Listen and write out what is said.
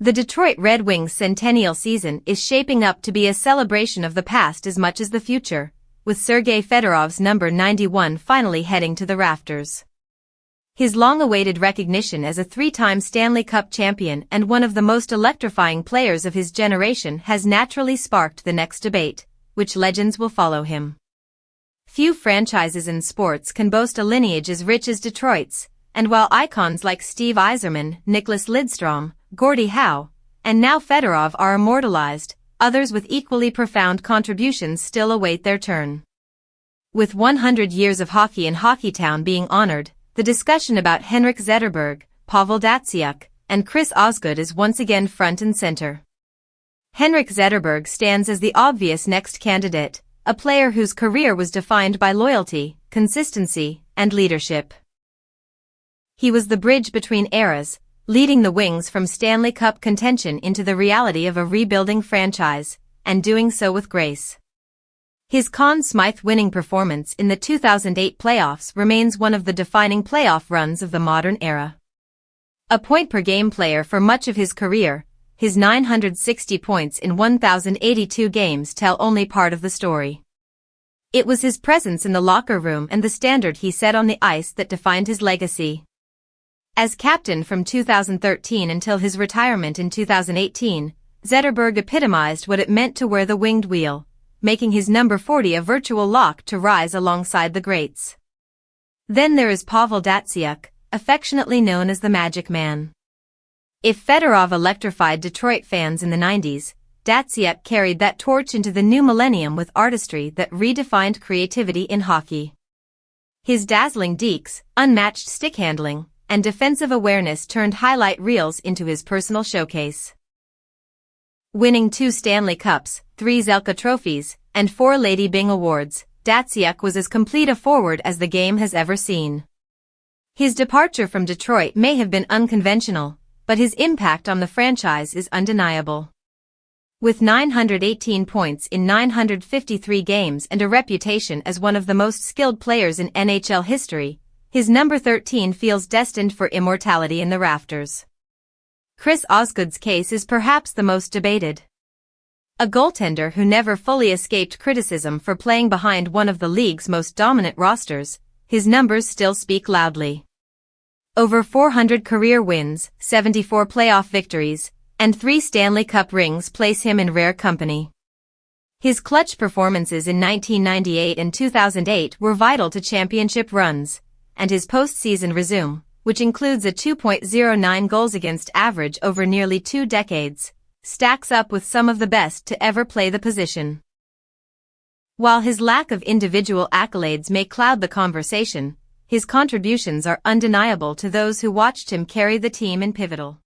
The Detroit Red Wings Centennial season is shaping up to be a celebration of the past as much as the future, with Sergei Fedorov's number 91 finally heading to the rafters. His long-awaited recognition as a three-time Stanley Cup champion and one of the most electrifying players of his generation has naturally sparked the next debate, which legends will follow him. Few franchises in sports can boast a lineage as rich as Detroit's, and while icons like Steve Yzerman, Nicholas Lidstrom, Gordie Howe, and now Fedorov are immortalized, others with equally profound contributions still await their turn. With 100 years of hockey in Hockeytown being honored, the discussion about Henrik Zetterberg, Pavel Datsyuk, and Chris Osgood is once again front and center. Henrik Zetterberg stands as the obvious next candidate, a player whose career was defined by loyalty, consistency, and leadership. He was the bridge between eras, leading the Wings from Stanley Cup contention into the reality of a rebuilding franchise, and doing so with grace. His Conn Smythe winning performance in the 2008 playoffs remains one of the defining playoff runs of the modern era. A point-per-game player for much of his career, his 960 points in 1,082 games tell only part of the story. It was his presence in the locker room and the standard he set on the ice that defined his legacy. As captain from 2013 until his retirement in 2018, Zetterberg epitomized what it meant to wear the winged wheel, making his number 40 a virtual lock to rise alongside the greats. Then there is Pavel Datsyuk, affectionately known as the Magic Man. If Fedorov electrified Detroit fans in the 90s, Datsyuk carried that torch into the new millennium with artistry that redefined creativity in hockey. His dazzling dekes, unmatched stick handling, and defensive awareness turned highlight reels into his personal showcase. Winning 2 Stanley Cups, 3 Selke trophies, and 4 Lady Byng awards, Datsyuk was as complete a forward as the game has ever seen. His departure from Detroit may have been unconventional, but his impact on the franchise is undeniable. With 918 points in 953 games and a reputation as one of the most skilled players in NHL history, his number 13 feels destined for immortality in the rafters. Chris Osgood's case is perhaps the most debated. A goaltender who never fully escaped criticism for playing behind one of the league's most dominant rosters, his numbers still speak loudly. Over 400 career wins, 74 playoff victories, and 3 Stanley Cup rings place him in rare company. His clutch performances in 1998 and 2008 were vital to championship runs, and his postseason resume, which includes a 2.09 goals against average over nearly 2 decades, stacks up with some of the best to ever play the position. While his lack of individual accolades may cloud the conversation, his contributions are undeniable to those who watched him carry the team in pivotal